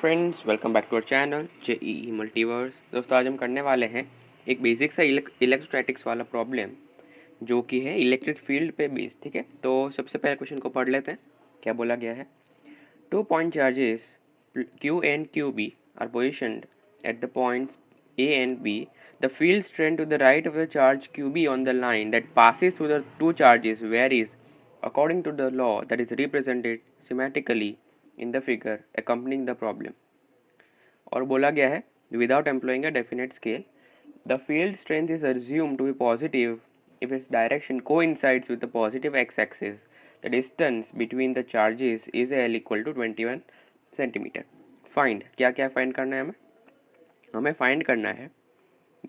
Friends, welcome back to our channel JEE Multiverse. दोस्तों, आज हम करने वाले हैं एक बेसिक सा इलेक्ट्रोस्टैटिक्स वाला प्रॉब्लम जो कि है इलेक्ट्रिक फील्ड पे बेस्ड। ठीक है, तो सबसे पहले क्वेश्चन को पढ़ लेते हैं। क्या बोला गया है? 2 point charges Q and QB are positioned at the points A and B. The field strength to the right of the charge QB on the line that passes through the two charges varies according to the law that is represented schematically in the figure accompanying the problem. और बोला गया है without employing a definite scale, the field strength is assumed to be positive if its direction coincides with the positive x-axis. The distance between the charges is L equal to 21 centimetre. Find, क्या क्या find करना है हमें find करना है,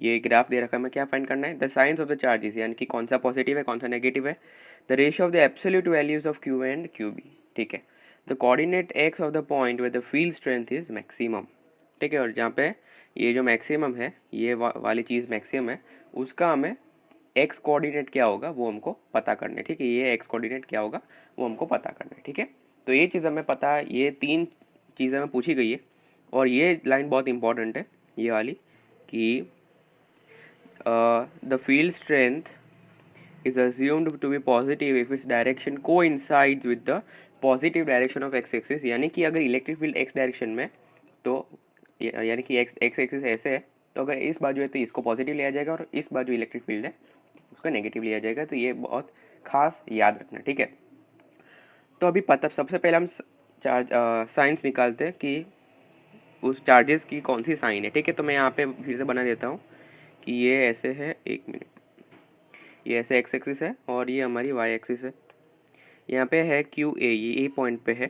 ये graph दे रखा है, हमें क्या फाइंड करना है? The science of the charges, यानी कि कौन सा पॉजिटिव है कौन सा नेगेटिव है। The ratio of the absolute values of q and q b. ठीक है, the coordinate x of the point where the field strength is maximum. ठीक है, और जहाँ पे ये जो मैक्सिमम है, ये वाली चीज़ मैक्सिमम है, उसका हमें एक्स कोऑर्डिनेट क्या होगा वो हमको पता करना है। ठीक है, ये एक्स कोऑर्डिनेट क्या होगा वो हमको पता करना है। ठीक है, तो ये चीज़ हमें पता है, ये तीन चीज़ें हमें पूछी गई है। और ये लाइन बहुत इंपॉर्टेंट है, ये वाली, कि the field strength is assumed to be positive if its direction coincides with the positive direction of x axis। यानी कि अगर इलेक्ट्रिक फील्ड x डायरेक्शन में, तो यानी कि x एक्सिस ऐसे है, तो अगर इस बाजू है तो इसको पॉजिटिव लिया जाएगा, और इस बाजू इलेक्ट्रिक फील्ड है उसको नेगेटिव लिया जाएगा। तो ये बहुत खास याद रखना। ठीक है, तो अभी पता, सबसे पहले हम साइंस निकालते हैं कि उस चार्जेस की कौन सी साइन है। ठीक है, तो मैं यहाँ पे फिर से बना देता हूँ कि ये ऐसे है, एक मिनट, ये ऐसे एक्स एक्सिस है और ये हमारी वाई एक्सिस है। यहाँ पे है क्यू ए, ये ए पॉइंट पे है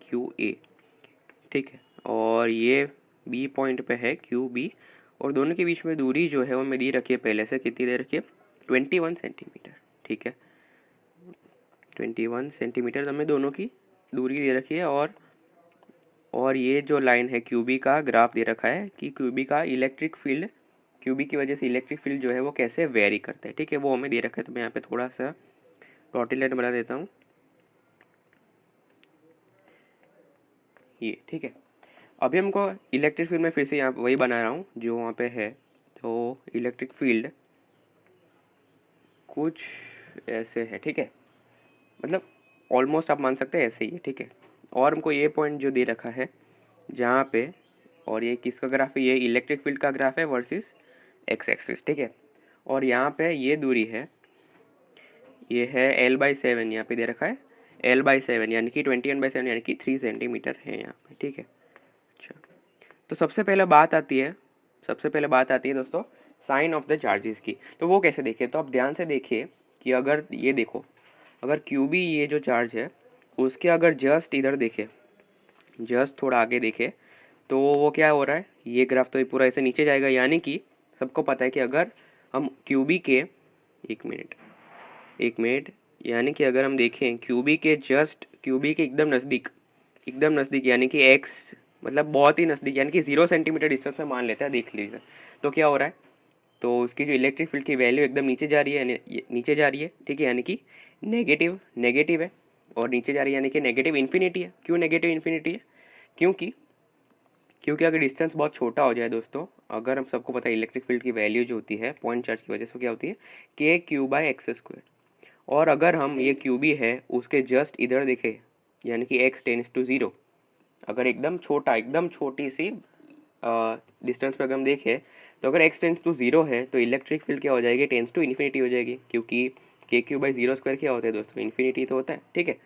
क्यू ए। ठीक है, और ये बी पॉइंट पे है क्यू बी, और दोनों के बीच में दूरी जो है वो मैं दी रखी है पहले से, कितनी दे रखी है? 21 सेंटीमीटर। ठीक है, 21 सेंटीमीटर हमें दोनों की दूरी दे रखी है। और ये जो लाइन है क्यूबी का ग्राफ दे रखा है कि क्यूबी का इलेक्ट्रिक फील्ड, क्यूबी की वजह से इलेक्ट्रिक फील्ड जो है वो कैसे वेरी करता है। ठीक है, वो हमें दे रखा है। तो मैं यहाँ पे थोड़ा सा डॉटेड लाइन बना देता हूँ, ये। ठीक है, अभी हमको इलेक्ट्रिक फील्ड में फिर से यहाँ वही बना रहा हूँ जो वहाँ पे है। तो इलेक्ट्रिक फील्ड कुछ ऐसे है। ठीक है, मतलब ऑलमोस्ट आप मान सकते हैं ऐसे ही है। ठीक है, और हमको ये पॉइंट जो दे रखा है जहाँ पे, और ये किसका ग्राफ है? ये इलेक्ट्रिक फील्ड का ग्राफ है वर्सेस एक्स एक्सिस। ठीक है, और यहाँ पे ये दूरी है, ये है L/7, यहाँ पे दे रखा है L/7, यानी कि 21/7, यानी कि 3 सेंटीमीटर है यहाँ पे। ठीक है, अच्छा, तो सबसे पहले बात आती है दोस्तों साइन ऑफ द चार्जेस की। तो वो कैसे देखें? तो आप ध्यान से देखिए कि अगर ये देखो, अगर क्यूबी ये जो चार्ज है उसके अगर जस्ट इधर देखे, जस्ट थोड़ा आगे देखे, तो वो क्या हो रहा है? ये ग्राफ तो पूरा ऐसे नीचे जाएगा। यानी कि सबको पता है कि अगर हम क्यूबी के, एक मिनट, यानी कि अगर हम देखें क्यूबी के जस्ट, क्यूबी के एकदम नज़दीक, यानी कि एक्स मतलब बहुत ही नज़दीक, यानी कि 0 सेंटीमीटर डिस्टेंस में मान लेते हैं, देख लीजिए। तो क्या हो रहा है? तो उसकी जो इलेक्ट्रिक फील्ड की वैल्यू एकदम नीचे जा रही है, ठीक है, यानी कि नेगेटिव है, और नीचे जा रही है यानी कि नेगेटिव इन्फिनिटी है। क्यों नेगेटिव इन्फिनिटी है? क्योंकि अगर डिस्टेंस बहुत छोटा हो जाए दोस्तों, अगर हम सबको पता है इलेक्ट्रिक फील्ड की वैल्यू जो होती है पॉइंट चार्ज की वजह से क्या होती है? k/x²। और अगर हम ये क्यूबी है उसके जस्ट इधर देखें, यानी कि x टेंड्स टू 0, अगर एकदम छोटी सी डिस्टेंस पर अगर हम देखें, तो अगर x टेंड्स टू 0 है तो इलेक्ट्रिक फील्ड क्या हो जाएगी? टेंड्स टू इन्फिनिटी हो जाएगी, क्योंकि k/0² क्या होता है दोस्तों? इन्फिनिटी तो होता है। ठीक है,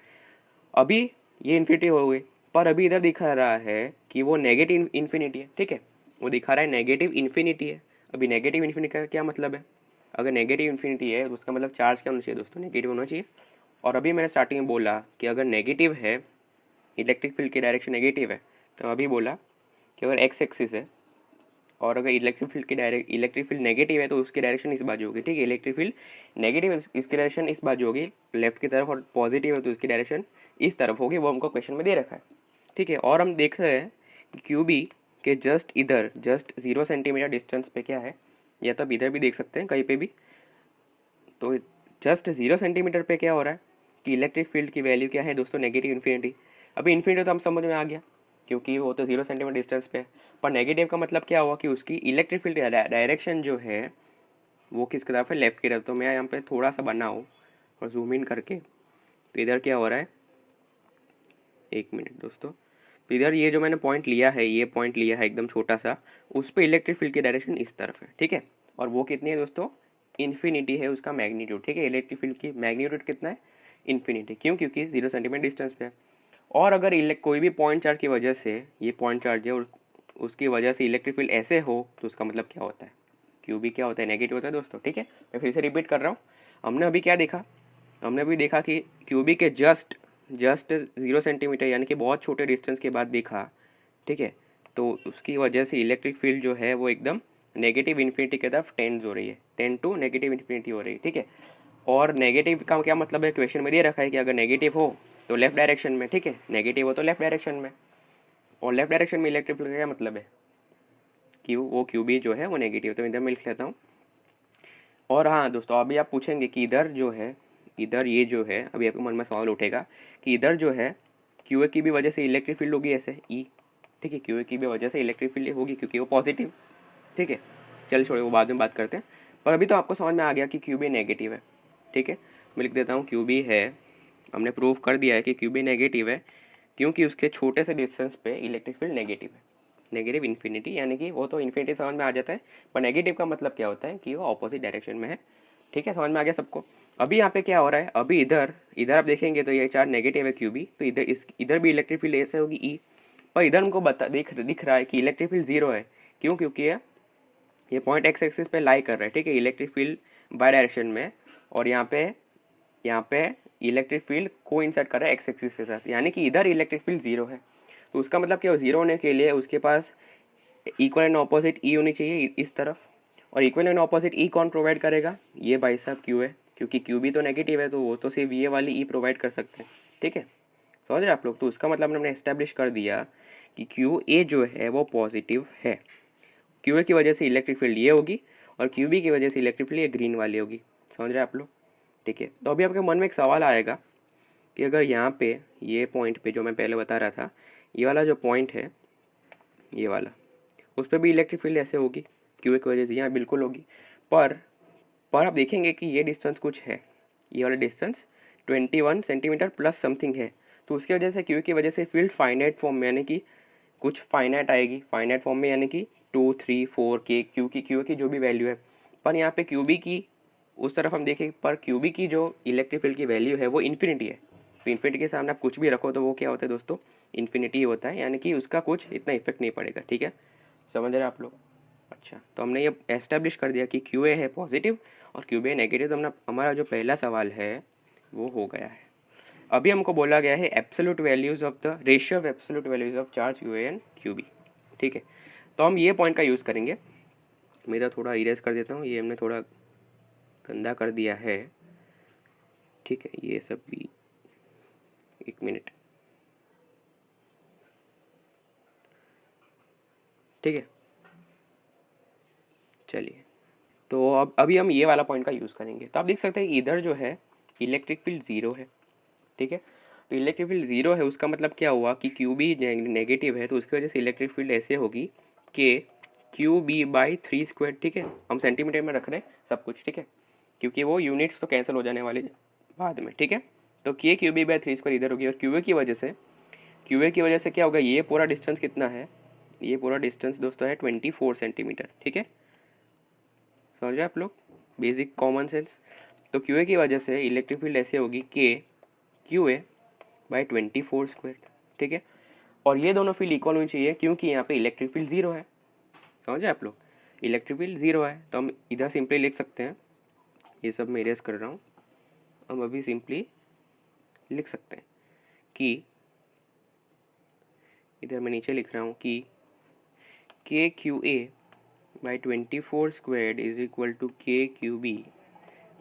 अभी ये इन्फिनिटी हो गई, पर अभी इधर दिखा रहा है कि वो नेगेटिव इन्फिनिटी है। ठीक है, वो दिखा रहा है नेगेटिव इन्फिनिटी है। अभी नेगेटिव इन्फिनिटी का क्या मतलब है? अगर नेगेटिव इन्फिनिटी है तो उसका मतलब चार्ज क्या होना चाहिए दोस्तों? नेगेटिव होना चाहिए। और अभी मैंने स्टार्टिंग में बोला कि अगर नेगेटिव है, इलेक्ट्रिक फील्ड की डायरेक्शन नेगेटिव है, तो अभी बोला कि अगर एक्स एक्सिस है और अगर इलेक्ट्रिक फील्ड नेगेटिव है तो उसकी डायरेक्शन इस बाजू होगी। ठीक है, इलेक्ट्रिक फील्ड नेगेटिव है, इसकी डायरेक्शन इस बाजू होगी लेफ्ट की तरफ, और पॉजिटिव है तो उसकी डायरेक्शन इस तरफ होगी। वो हमको क्वेश्चन में दे रखा है। ठीक है, और हम देख रहे हैं कि क्यूबी के जस्ट इधर, जस्ट 0 सेंटीमीटर डिस्टेंस पे क्या है, या तो आप इधर भी देख सकते हैं कहीं पे भी। तो जस्ट 0 सेंटीमीटर पे क्या हो रहा है कि इलेक्ट्रिक फील्ड की वैल्यू क्या है दोस्तों? Negative infinity. अभी इन्फिनिटी तो हम समझ में आ गया क्योंकि वो तो 0 सेंटीमीटर डिस्टेंस पे है। पर नेगेटिव का मतलब क्या हुआ कि उसकी इलेक्ट्रिक फील्ड डायरेक्शन जो है वो किस तरफ है, लेफ्ट की तरफ। तो मैं यहाँ पे थोड़ा सा बनाऊँ और जूम इन करके, तो इधर क्या हो रहा है, एक मिनट दोस्तों, तो इधर ये जो मैंने पॉइंट लिया है, ये पॉइंट लिया है एकदम छोटा सा, उस पर इलेक्ट्रिक फील्ड की डायरेक्शन इस तरफ है, ठीक है। और वो कितनी है दोस्तों, इन्फिनिटी है उसका मैग्नीट्यूड, ठीक है। इलेक्ट्रिक फील्ड की मैग्नीट्यूड कितना है, इन्फिनिटी। क्यों, क्योंकि 0 सेंटीमीटर डिस्टेंस पे है। और अगर कोई भी पॉइंट चार्ज की वजह से, ये पॉइंट चार्ज है और उसकी वजह से इलेक्ट्रिक फील्ड ऐसे हो, तो उसका मतलब क्या होता है, क्यू भी क्या होता है, नेगेटिव होता है दोस्तों, ठीक है। मैं फिर से रिपीट कर रहा हूँ। हमने अभी क्या देखा, हमने अभी देखा कि क्यूबी के जस्ट 0 सेंटीमीटर यानी कि बहुत छोटे डिस्टेंस के बाद देखा, ठीक है। तो उसकी वजह से इलेक्ट्रिक फील्ड जो है वो एकदम नेगेटिव इन्फिनिटी की तरफ टेंड हो रही है, टेंड टू नेगेटिव इन्फिनिटी हो रही है, ठीक है। और नेगेटिव का क्या मतलब है, क्वेश्चन में दे रखा है कि अगर नेगेटिव हो तो लेफ्ट डायरेक्शन में, ठीक है, नेगेटिव हो तो लेफ्ट डायरेक्शन में। और लेफ्ट डायरेक्शन में इलेक्ट्रिक फील्ड का क्या मतलब है, क्यू, वो क्यू भी जो है वो नेगेटिव, तो इधर मैं लिख लेता हूँ। और हाँ दोस्तों, अभी आप पूछेंगे कि इधर जो है, इधर ये जो है, अभी आपके मन में सवाल उठेगा कि इधर जो है क्यू ए की भी वजह से इलेक्ट्रिक फील्ड होगी ऐसे ई, ठीक है, क्यू ए की भी वजह से इलेक्ट्रिक फील्ड होगी क्योंकि वो पॉजिटिव, ठीक है। चल छोड़े, वो बाद में बात करते हैं। पर अभी तो आपको समझ में आ गया कि क्यू बी नेगेटिव है, ठीक है। मैं लिख देता हूँ क्यू बी है, हमने प्रूव कर दिया है कि क्यू बी नेगेटिव है क्योंकि उसके छोटे से डिस्टेंस पे इलेक्ट्रिक फील्ड नेगेटिव है, नेगेटिव इन्फिनिटी, यानी कि वो तो इन्फिनिटी समझ में आ जाता है, पर नेगेटिव का मतलब क्या होता है कि वो ऑपोजिट डायरेक्शन में है, ठीक है। समझ में आ गया सबको। अभी यहाँ पे क्या हो रहा है, अभी इधर इधर आप देखेंगे तो ये चार्ज नेगेटिव है क्यू बी, तो इधर भी इलेक्ट्रिक फील्ड ऐसे होगी ई, पर इधर हमको दिख रहा है कि इलेक्ट्रिक फील्ड जीरो है। क्यों, क्योंकि ये पॉइंट एक्स एक्सिस पे लाई कर रहा है, ठीक है, इलेक्ट्रिक फील्ड बाय डायरेक्शन में। और यहाँ पे इलेक्ट्रिक फील्ड को इंसर्ट कर रहा है एक्स एक्सिस के साथ, यानी कि इधर इलेक्ट्रिक फील्ड जीरो है। तो उसका मतलब क्या हो, जीरो होने के लिए उसके पास इक्वल एंड ऑपोजिट ई होनी चाहिए इस तरफ। और इक्वल एंड ऑपोजिट ई कौन प्रोवाइड करेगा, ये भाई साहब क्यू है, क्योंकि क्यू भी तो नेगेटिव है, तो वो तो सिर्फ ये वाली ई प्रोवाइड कर सकते हैं, ठीक है। समझ रहे आप लोग। तो उसका मतलब हमने एस्टेब्लिश कर दिया कि क्यू ए जो है वो पॉजिटिव है। क्यू ए की वजह से इलेक्ट्रिक फील्ड ये होगी और क्यू बी की वजह से इलेक्ट्रिक फील्ड ये ग्रीन वाली होगी। समझ रहे आप लोग, ठीक है। तो अभी आपके मन में एक सवाल आएगा कि अगर यहाँ पे ये पॉइंट पे जो मैं पहले बता रहा था, ये वाला जो पॉइंट है, ये वाला, उस पर भी इलेक्ट्रिक फील्ड ऐसे होगी क्यू ए की वजह से, यहाँ बिल्कुल होगी। पर आप देखेंगे कि ये डिस्टेंस कुछ है, ये वाला डिस्टेंस 21 सेंटीमीटर प्लस समथिंग है। तो उसकी वजह से क्यू की वजह से फील्ड फाइनाइट फॉर्म में, यानी कि कुछ फाइनाइट आएगी, फाइनाइट फॉर्म में, यानी कि 2 3 4 के क्यू की जो भी वैल्यू है। पर यहाँ पे क्यू बी की उस तरफ हम देखें, पर क्यू बी की जो इलेक्ट्रिक फील्ड की वैल्यू है वो इन्फिनिटी है। तो इन्फिनिटी के सामने आप कुछ भी रखो तो वो क्या होता है दोस्तों, इन्फिनिटी होता है, यानी कि उसका कुछ इतना इफेक्ट नहीं पड़ेगा, ठीक है। समझ रहे आप लोग। अच्छा, तो हमने ये एस्टेब्लिश कर दिया कि क्यू ए है पॉजिटिव और क्यू बी है नेगेटिव। तो हमने, हमारा जो पहला सवाल है वो हो गया है। अभी हमको बोला गया है absolute values of the ratio of absolute values of charge q a and q b, ठीक है। तो हम ये पॉइंट का यूज़ करेंगे। मेरा थोड़ा इरेज कर देता हूँ, ये हमने थोड़ा गंदा कर दिया है, ठीक है, ये सब भी, एक मिनट, ठीक है। चलिए, तो अब अभी हम ये वाला पॉइंट का यूज़ करेंगे। तो आप देख सकते हैं इधर जो है इलेक्ट्रिक फील्ड ज़ीरो है, ठीक है। तो इलेक्ट्रिक फील्ड ज़ीरो है, उसका मतलब क्या हुआ कि क्यू बी नेगेटिव है, तो उसकी वजह से इलेक्ट्रिक फील्ड ऐसे होगी कि क्यू बी बाई 3 स्क्वायर, ठीक है। हम सेंटीमीटर में रख रहे हैं सब कुछ, ठीक है, क्योंकि वो यूनिट्स तो कैंसिल हो जाने वाले बाद में, ठीक है। तो के क्यू बी बाई 3 स्क्वायर इधर होगी, और क्यू ए की वजह से, क्यू ए की वजह से क्या होगा, ये पूरा डिस्टेंस कितना है, ये पूरा डिस्टेंस दोस्तों है 24 सेंटीमीटर, ठीक है। समझ रहे आप लोग, बेसिक कॉमन सेंस। तो क्यू ए की वजह से इलेक्ट्रिक फील्ड ऐसे होगी के क्यू ए बाई 24 स्क्वायर, ठीक है। और ये दोनों फील्ड इक्वल होनी चाहिए क्योंकि यहाँ पे इलेक्ट्रिक फील्ड जीरो है। समझे आप लोग, इलेक्ट्रिक फील्ड जीरो है, तो हम इधर सिंपली लिख सकते हैं, ये सब मैं इरेज कर रहा हूँ, हम अभी सिंपली लिख सकते हैं कि इधर मैं नीचे लिख रहा हूँ कि k q a by 24 square is equal to k q b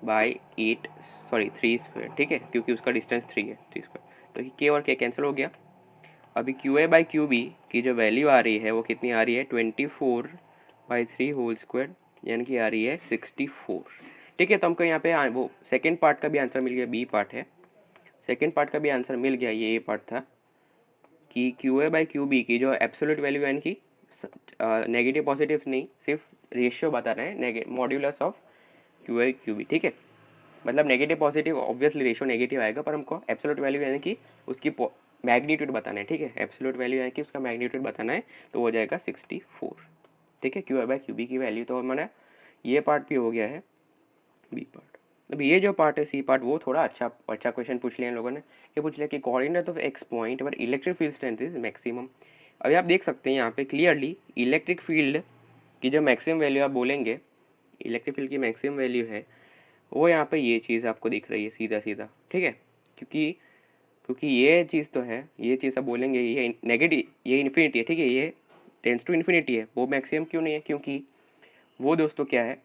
by 3 square, ठीक है, क्योंकि उसका डिस्टेंस 3 है, 3 स्क्वायर। तो के और के कैंसिल हो गया। अभी q a by q b की जो वैल्यू आ रही है वो कितनी आ रही है, 24/3 होल स्क्वायर, यानी कि आ रही है 64, ठीक है। तो हमको यहाँ पे वो सेकेंड पार्ट का भी आंसर मिल गया, बी पार्ट है, सेकेंड पार्ट का भी आंसर मिल गया, ये ए पार्ट था, कि q a by q b की जो एब्सोल्यूट वैल्यू यानी कि नेगेटिव पॉजिटिव नहीं, सिर्फ रेशियो बता रहे हैं, modulus of q a q b, ठीक है। मतलब negative positive obviously ratio negative आएगा, पर हमको एब्सोल्यूट वैल्यू यानी कि उसकी मैग्नीट्यूड बताना है, ठीक है। एब्सोल्यूट वैल्यू यानी कि उसका मैग्नीट्यूड बताना है, तो हो जाएगा 64, ठीक है। Q a by q b की वैल्यू, तो हमारा ये पार्ट भी हो गया है, बी पार्ट। अब ये जो पार्ट है सी पार्ट, वो थोड़ा अच्छा क्वेश्चन पूछ लिया इन लोगों ने। ये पूछ लिया कि coordinate of x point were electric field strength is maximum. अभी आप देख सकते हैं यहाँ पे क्लियरली इलेक्ट्रिक फील्ड की जो मैक्सिमम वैल्यू आप बोलेंगे, इलेक्ट्रिक फील्ड की मैक्सिमम वैल्यू है वो यहाँ पे ये चीज़ आपको दिख रही है सीधा सीधा, ठीक है। क्योंकि ये चीज़ तो है, ये चीज़ आप बोलेंगे ये नेगेटिव, ये इन्फिनिटी है, ठीक है, ये टेंस टू इन्फिनिटी है। वो मैक्सिमम क्यों नहीं है? क्योंकि वो दोस्तों क्या है,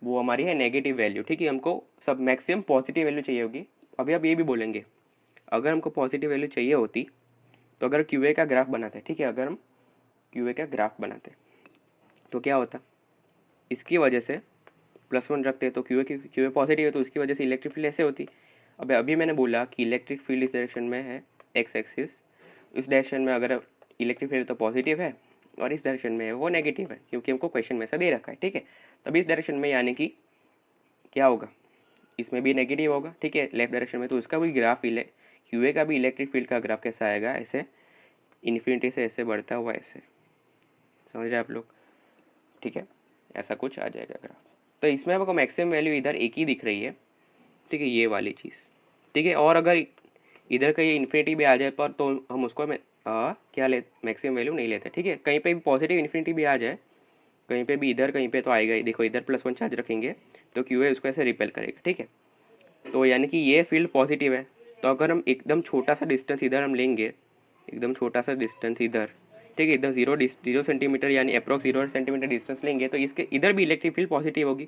वो हमारी है नेगेटिव वैल्यू, ठीक है। हमको सब मैक्सिमम पॉजिटिव वैल्यू चाहिए होगी। अभी आप ये भी बोलेंगे अगर हमको पॉजिटिव वैल्यू चाहिए होती तो अगर क्यू ए का ग्राफ बनाते, ठीक है, अगर हम क्यू ए का ग्राफ बनाते तो क्या होता, इसकी वजह से +1 रखते तो क्यू ए पॉजिटिव है तो उसकी वजह से इलेक्ट्रिक फील्ड ऐसे होती। अब अभी मैंने बोला कि इलेक्ट्रिक फील्ड इस डायरेक्शन में है, एक्स एक्सिस, इस डायरेक्शन में अगर इलेक्ट्रिक फील्ड तो पॉजिटिव है और इस डायरेक्शन में है वो नेगेटिव है, क्योंकि हमको क्वेश्चन में ऐसा दे रखा है, ठीक है। तभी इस डायरेक्शन में यानी कि क्या होगा, इसमें भी नेगेटिव होगा, ठीक है, लेफ्ट डायरेक्शन में। तो उसका भी ग्राफ क्यू ए का भी इलेक्ट्रिक फील्ड का ग्राफ कैसा आएगा, ऐसे इन्फिनिटी से ऐसे बढ़ता हुआ, ऐसे, समझ रहे आप लोग, ठीक है, ऐसा कुछ आ जाएगा ग्राफ। तो इसमें आपको मैक्सिमम वैल्यू इधर एक ही दिख रही है, ठीक है, ये वाली चीज़, ठीक है। और अगर इधर कहीं इन्फिनिटी भी आ जाए पर तो हम उसको क्या ले मैक्सिमम वैल्यू नहीं लेते, ठीक है। कहीं पे भी पॉजिटिव इन्फिनिटी भी आ जाए, कहीं पे भी इधर कहीं पे तो आएगा ही। देखो इधर +1 चार्ज रखेंगे तो क्यू ए उसको ऐसे रिपेल करेगा, ठीक है। तो यानी कि ये फील्ड पॉजिटिव है, तो अगर हम एकदम छोटा सा डिस्टेंस इधर हम लेंगे, एकदम छोटा सा डिस्टेंस इधर, ठीक है, एकदम 0 सेंटीमीटर यानी अप्रॉक्स 0 सेंटीमीटर डिस्टेंस लेंगे तो इसके इधर भी इलेक्ट्रिक फील्ड पॉजिटिव होगी।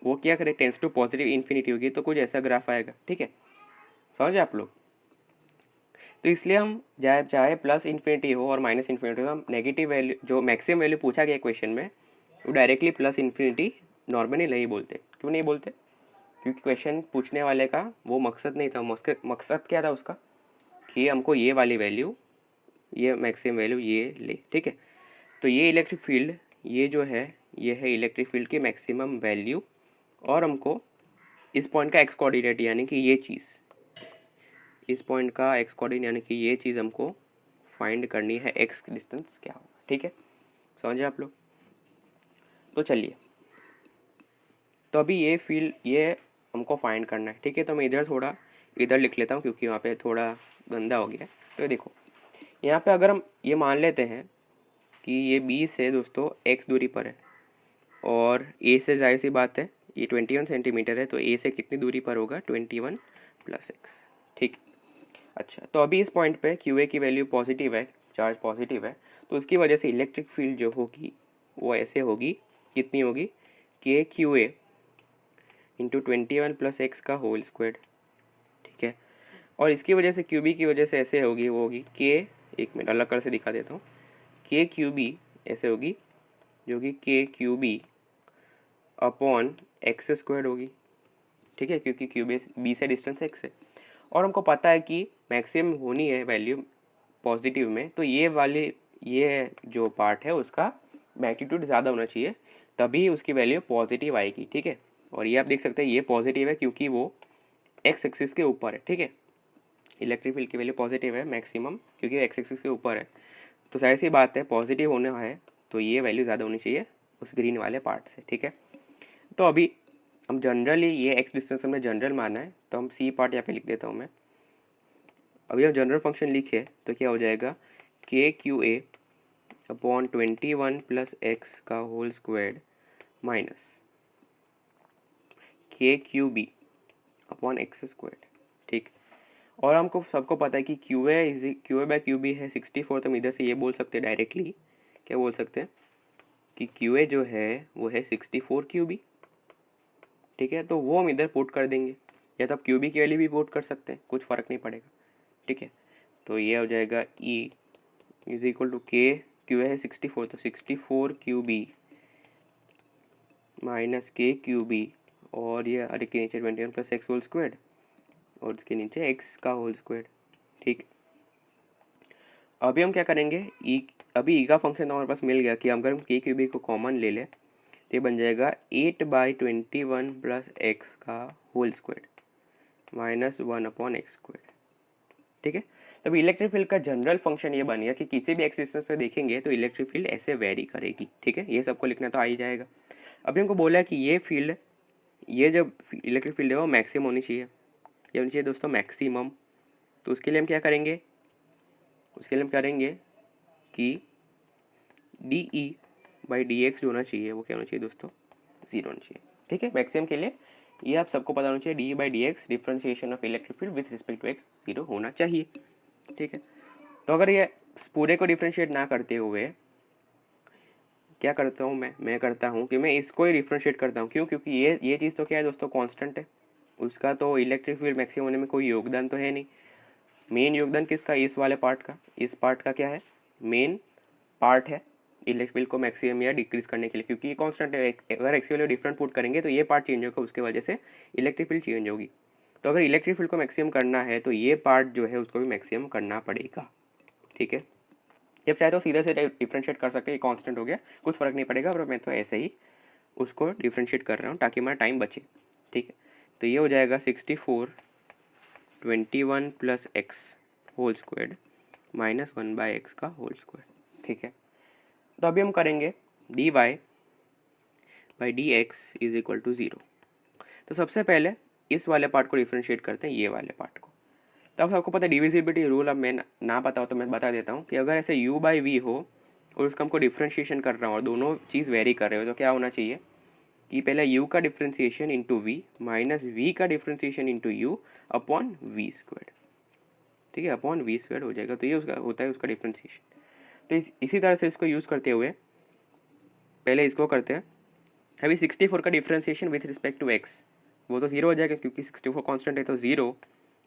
वो क्या करे, टेंस टू पॉजिटिव इन्फिनिटी होगी, तो कुछ ऐसा ग्राफ आएगा, ठीक है, समझे आप लोग। तो इसलिए हम चाहे प्लस इन्फिनिटी हो और माइनस इन्फिनिटी हो, हम नेगेटिव वैल्यू जो मैक्सिमम वैल्यू पूछा गया क्वेश्चन में वो डायरेक्टली प्लस इन्फिनिटी नॉर्मली नहीं बोलते। क्यों नहीं बोलते? क्योंकि क्वेश्चन पूछने वाले का वो मकसद नहीं था। मकसद क्या था उसका, कि हमको ये वाली वैल्यू, ये मैक्सिमम वैल्यू ये ले, ठीक है। तो ये इलेक्ट्रिक फील्ड, ये जो है ये है इलेक्ट्रिक फील्ड की मैक्सिमम वैल्यू, और हमको इस पॉइंट का एक्स कोऑर्डिनेट यानी कि ये चीज़, इस पॉइंट का एक्स कोऑर्डिनेट यानी कि ये चीज़ हमको फाइंड करनी है, एक्स डिस्टेंस क्या होगा, ठीक है, समझे आप लोग। तो चलिए, तो अभी ये फील्ड ये हमको फाइंड करना है, ठीक है। तो मैं इधर लिख लेता हूँ क्योंकि वहाँ पे थोड़ा गंदा हो गया है। तो देखो यहाँ पे अगर हम ये मान लेते हैं कि ये बी से दोस्तों एक्स दूरी पर है और ए से जाहिर सी बात है ये 21 सेंटीमीटर है, तो ए से कितनी दूरी पर होगा, 21 + x, ठीक। अच्छा, तो अभी इस पॉइंट पे क्यू ए की वैल्यू पॉजिटिव है, चार्ज पॉजिटिव है, तो उसकी वजह से इलेक्ट्रिक फील्ड जो होगी वो ऐसे होगी, कितनी होगी, के क्यू ए इंटू 21 + x का होल स्क्वायर, ठीक है। और इसकी वजह से क्यू बी की वजह से ऐसे होगी, वो होगी के, एक मिनट अलग कर से दिखा देता हूँ, के क्यू बी ऐसे होगी, जो कि k q b upon x square होगी, ठीक है, क्योंकि क्यू बी से डिस्टेंस एक्स है। और हमको पता है कि मैक्सिमम होनी है वैल्यू पॉजिटिव में, तो ये जो पार्ट है उसका मैग्नीट्यूड ज़्यादा होना चाहिए, तभी उसकी वैल्यू पॉजिटिव आएगी, ठीक है। और ये आप देख सकते हैं ये पॉजिटिव है क्योंकि वो एक्स एक्सिस के ऊपर है, ठीक है। इलेक्ट्रिक फील्ड की वैल्यू पॉजिटिव है मैक्सिमम क्योंकि एक्स एक्सिस के ऊपर है, तो जाहिर सी बात है पॉजिटिव होना है तो ये वैल्यू ज़्यादा होनी चाहिए उस ग्रीन वाले पार्ट से, ठीक है। तो अभी हम जनरली ये एक्स डिस्टेंस हमने जनरल माना है, तो हम सी पार्ट यहाँ पे लिख देता हूँ मैं। अभी हम जनरल फंक्शन लिखे तो क्या हो जाएगा, k q a upon 21 + x का whole square minus k q b upon x square, ठीक। और हमको सबको पता है कि q a by q b है 64, तो हम इधर से ये बोल सकते हैं डायरेक्टली, क्या बोल सकते हैं कि क्यू ए जो है वो है 64 क्यू बी, ठीक है। तो वो हम इधर पुट कर देंगे, या तो आप क्यू बी की वैल्यू भी पुट कर सकते हैं, कुछ फ़र्क नहीं पड़ेगा, ठीक है। तो ये हो जाएगा E is equal to k, Q है 64 तो 64 Q B minus k q B, और ये अरे के नीचे 21 + x होल स्क्वायर और इसके नीचे x का होल स्क्वायर, ठीक। अभी हम क्या करेंगे, ई अभी ई का फंक्शन हमारे पास मिल गया कि अगर हम के क्यूबिक को कॉमन ले लें तो ये बन जाएगा 8/21 प्लस एक्स का होल स्क्वायर माइनस 1/x²। ठीक है, तब इलेक्ट्रिक फील्ड का जनरल फंक्शन ये बन गया कि किसी भी एक्स डिस्टेंस पे देखेंगे तो इलेक्ट्रिक फील्ड ऐसे वेरी करेगी। ठीक है, ये सबको लिखना तो आ ही जाएगा। अभी हमको बोला है कि ये फील्ड, ये जो इलेक्ट्रिक फील्ड है वो मैक्सिमम होनी चाहिए। ये होनी चाहिए दोस्तों मैक्सिमम। तो उसके लिए हम क्या करेंगे, उसके लिए हम करेंगे कि D E by d x जो होना चाहिए वो क्या होना चाहिए दोस्तों, जीरो होना चाहिए। ठीक है, मैक्सिमम के लिए ये आप सबको पता होना चाहिए, d by d x differentiation of electric field with respect to x zero होना चाहिए। ठीक है, तो अगर ये पूरे को डिफ्रेंशिएट ना करते हुए क्या करता हूँ मैं करता हूँ कि मैं इसको ही डिफ्रेंशिएट करता हूँ। क्यों? क्योंकि ये चीज़ तो क्या है दोस्तों, कांस्टेंट है, उसका तो इलेक्ट्रिक फील्ड मैक्सिमम होने में कोई योगदान तो है नहीं। मेन योगदान किसका, इस वाले पार्ट का। इस पार्ट का क्या है, मेन पार्ट है इलेक्ट्रिक फील्ड को मैक्सिमम या डिक्रीज करने के लिए, क्योंकि ये कांस्टेंट है। अगर एक्स की वैल्यू डिफरेंट पुट करेंगे तो ये पार्ट चेंज होगा, उसके वजह से इलेक्ट्रिक फील्ड चेंज होगी। तो अगर इलेक्ट्रिक फील्ड को मैक्सिमम करना है तो ये पार्ट जो है उसको भी मैक्सिमम करना पड़ेगा। ठीक है, जब चाहे तो सीधे से डिफ्रेंशिएट कर सकते हैं, ये कांस्टेंट हो गया, कुछ फर्क नहीं पड़ेगा, और मैं तो ऐसे ही उसको डिफ्रेंशिएट कर रहा हूँ ताकि हमारा टाइम बचे। ठीक है, तो ये हो जाएगा 64/21 plus x whole square minus 1/x का होल स्क्वायर। ठीक है, तो अभी हम करेंगे dy by d x is equal to zero. तो सबसे पहले इस वाले पार्ट को डिफ्रेंशिएट करते हैं, ये वाले पार्ट को। तो अब आपको पता है डिविजिबिलिटी रूल, अब मैं ना पता हो तो मैं बता देता हूँ कि अगर ऐसे u बाई वी हो और उसका हमको डिफ्रेंशिएशन कर रहा हूँ और दोनों चीज़ वेरी कर रहे हो, तो क्या होना चाहिए कि पहले u का differentiation into v minus v का differentiation into u upon v square. ठीक है, अपॉन वी स्क्वायर हो जाएगा। तो ये उसका होता है उसका डिफ्रेंशिएशन। तो इसी तरह से इसको यूज़ करते हुए पहले इसको करते हैं। अभी 64 का differentiation with respect to x, वो तो ज़ीरो हो जाएगा क्योंकि 64 कांस्टेंट है, तो ज़ीरो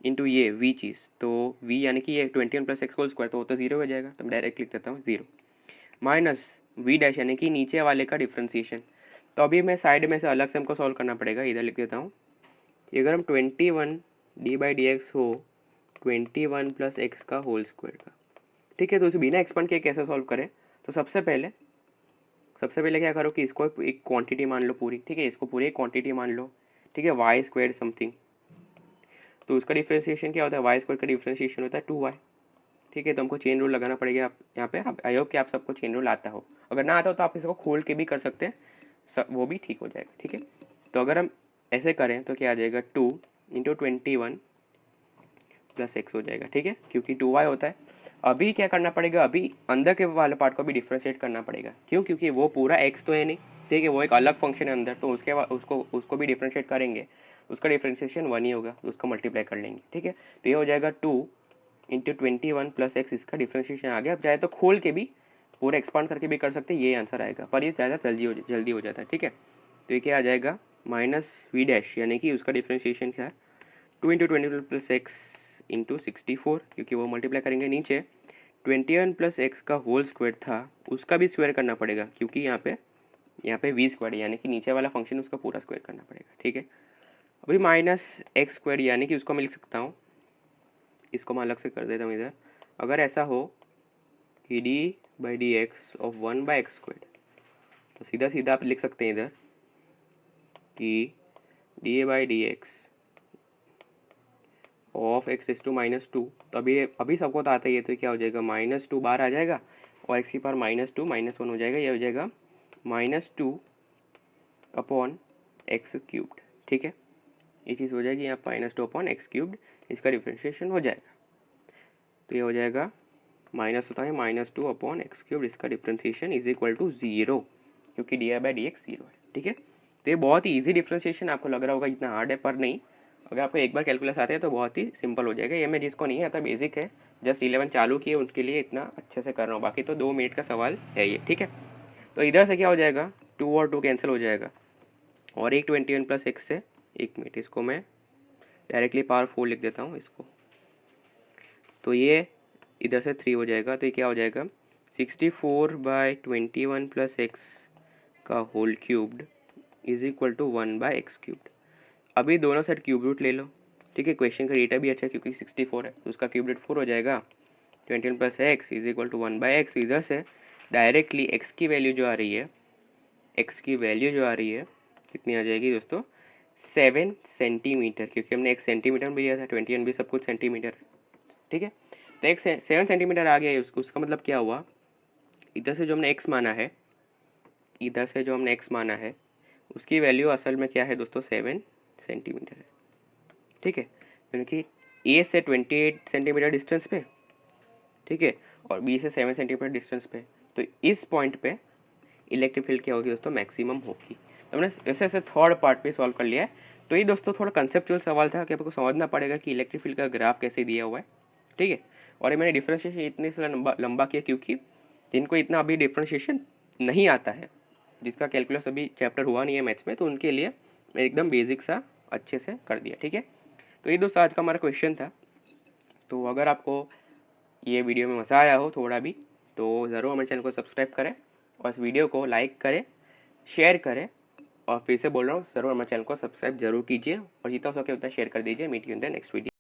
इंटू ये वी चीज़, तो वी यानी कि ये 21 प्लस एक्स होल स्क्वायर, तो वो तो ज़ीरो हो जाएगा, तो मैं डायरेक्ट लिख देता हूँ ज़ीरो माइनस वी डैश यानी कि नीचे वाले का डिफ्रेंशिएशन। तो अभी मैं साइड में से अलग से हमको सॉल्व करना पड़ेगा, इधर लिख देता हूँ। अगर हम 21 डी बाई डी एक्स हो 21 प्लस एक्स का होल स्क्वायर का, ठीक है, तो इसे बिना एक्सपेंड किए कैसे सॉल्व करें। तो सबसे पहले क्या करो कि इसको एक क्वांटिटी मान लो पूरी। ठीक है, इसको पूरी एक क्वांटिटी मान लो। ठीक है, वाई स्क्वायर समथिंग, तो उसका डिफ्रेंशिएशन क्या होता है, वाई स्क्वायर का डिफ्रेंशिएशन होता है 2y। ठीक है, तो हमको चेन रूल लगाना पड़ेगा आप यहाँ पे। आई होप कि आप सबको चेन रूल आता हो, अगर ना आता हो तो आप इसको खोल के भी कर सकते हैं, वो भी ठीक हो जाएगा। ठीक है, तो अगर हम ऐसे करें तो क्या आ जाएगा 2 इंटू 21 प्लस एक्स हो जाएगा। ठीक है, क्योंकि 2y होता है। अभी क्या करना पड़ेगा, अभी अंदर के वाले पार्ट को भी डिफ्रेंशिएट करना पड़ेगा। क्यों? क्योंकि वो पूरा x तो है नहीं। ठीक है, वो एक अलग फंक्शन है अंदर, तो उसके बाद उसको भी डिफ्रेंशिएट करेंगे, उसका डिफ्रेंशिएशन 1 ही होगा, तो उसको मल्टीप्लाई कर लेंगे। ठीक है, तो ये हो जाएगा 2 इंटू 21 प्लस एक्स, इसका डिफ्रेंशिएशन आ गया। अब चाहे तो खोल के भी पूरा एक्सपांड करके भी कर सकते हैं, ये आंसर आएगा, पर ये ज़्यादा जल्दी हो जाता है। ठीक है, तो ये क्या आ जाएगा माइनस वी डैश यानी कि उसका डिफ्रेंशिएशन क्या है 2 इंटू 22 प्लस एक्स इंटू 64, क्योंकि वो मल्टीप्लाई करेंगे। नीचे 21 प्लस एक्स का होल स्क्वायर था, उसका भी स्क्वायर करना पड़ेगा, क्योंकि यहाँ पे वी स्क्वायर यानी कि नीचे वाला फंक्शन उसका पूरा स्क्वायर करना पड़ेगा। ठीक है, अभी माइनस एक्स स्क्वायर यानी कि उसको मैं लिख सकता हूँ, इसको मैं अलग से कर देता हूँ इधर। अगर ऐसा हो कि d by d x of 1/x square, तो सीधा सीधा आप लिख सकते हैं इधर कि d by d x of x is to -2। तो अभी सबको तो आता ही है, तो क्या हो जाएगा -2 बाहर आ जाएगा और एक्स की पावर -2 -1 हो जाएगा, ये हो जाएगा -2 अपॉन एक्स क्यूब्ड। ठीक है, ये चीज़ हो जाएगी यहाँ -2 अपॉन एक्स क्यूब्ड, इसका डिफ्रेंशिएशन हो जाएगा। तो ये हो जाएगा माइनस होता है -2 अपॉन एक्स क्यूब्ड, इसका डिफ्रेंशिएशन इज इक्वल टू 0, क्योंकि डी बाई डी एक्स 0 है। ठीक है, तो ये बहुत ही ईजी डिफ्रेंशिएशन, आपको लग रहा होगा इतना हार्ड है, पर नहीं। अगर आपको एक बार कैलकुलस आते हैं तो बहुत ही सिंपल हो जाएगा। ये मैं जिसको नहीं आता, बेसिक है, जस्ट 11 चालू किए, उनके लिए इतना अच्छे से कर रहा हूँ, बाकी तो 2 मिनट का सवाल है ये। ठीक है, तो इधर से क्या हो जाएगा 2 और 2 कैंसिल हो जाएगा, और एक 21 प्लस एक्स से, एक मिनट, इसको मैं डायरेक्टली पावर 4 लिख देता हूँ इसको, तो ये इधर से 3 हो जाएगा। तो ये क्या हो जाएगा 64/21 प्लस एक्स का whole cubed is equal to 1/x cubed. अभी दोनों साइड क्यूब रूट ले लो। ठीक है, क्वेश्चन का डेटा भी अच्छा है क्योंकि 64 है, तो उसका क्यूब रूट 4 हो जाएगा। 21 plus x is equal to 1/x। इधर से डायरेक्टली एक्स की वैल्यू जो आ रही है, कितनी आ जाएगी दोस्तों, 7 सेंटीमीटर, क्योंकि हमने एक सेंटीमीटर भी लिया था, 21 भी सब कुछ सेंटीमीटर, ठीक है। तो एक 7 सेंटीमीटर आ गया है उसका मतलब क्या हुआ, इधर से जो हमने x माना है, उसकी वैल्यू असल में क्या है दोस्तों, 7 सेंटीमीटर है, ठीक है। क्योंकि ए से 28 सेंटीमीटर डिस्टेंस पे, ठीक है, और बी से 7 सेंटीमीटर डिस्टेंस पे, तो इस पॉइंट पे इलेक्ट्रिक फील्ड क्या होगी दोस्तों, मैक्सिमम होगी। तो हमने ऐसे ऐसे थर्ड पार्ट पे सॉल्व कर लिया है। तो ये दोस्तों थोड़ा कंसेप्चुअल सवाल था कि आपको समझना पड़ेगा कि इलेक्ट्रिक फील्ड का ग्राफ कैसे दिया हुआ है, ठीक है। और ये मैंने डिफ्रेंशिएशन इतने से लंबा किया क्योंकि जिनको इतना अभी डिफ्रेंशिएशन नहीं आता है, जिसका कैलकुलस अभी चैप्टर हुआ नहीं है मैथ्स में, तो उनके लिए मैं एकदम बेसिक सा अच्छे से कर दिया, ठीक है। तो ये दोस्तों आज का हमारा क्वेश्चन था। तो अगर आपको ये वीडियो में मज़ा आया हो थोड़ा भी, तो ज़रूर हमारे चैनल को सब्सक्राइब करें और इस वीडियो को लाइक करें, शेयर करें, और फिर से बोल रहा हूँ ज़रूर हमारे चैनल को सब्सक्राइब जरूर कीजिए और जितना हो सके उतना शेयर कर दीजिए। Meet you in the next video.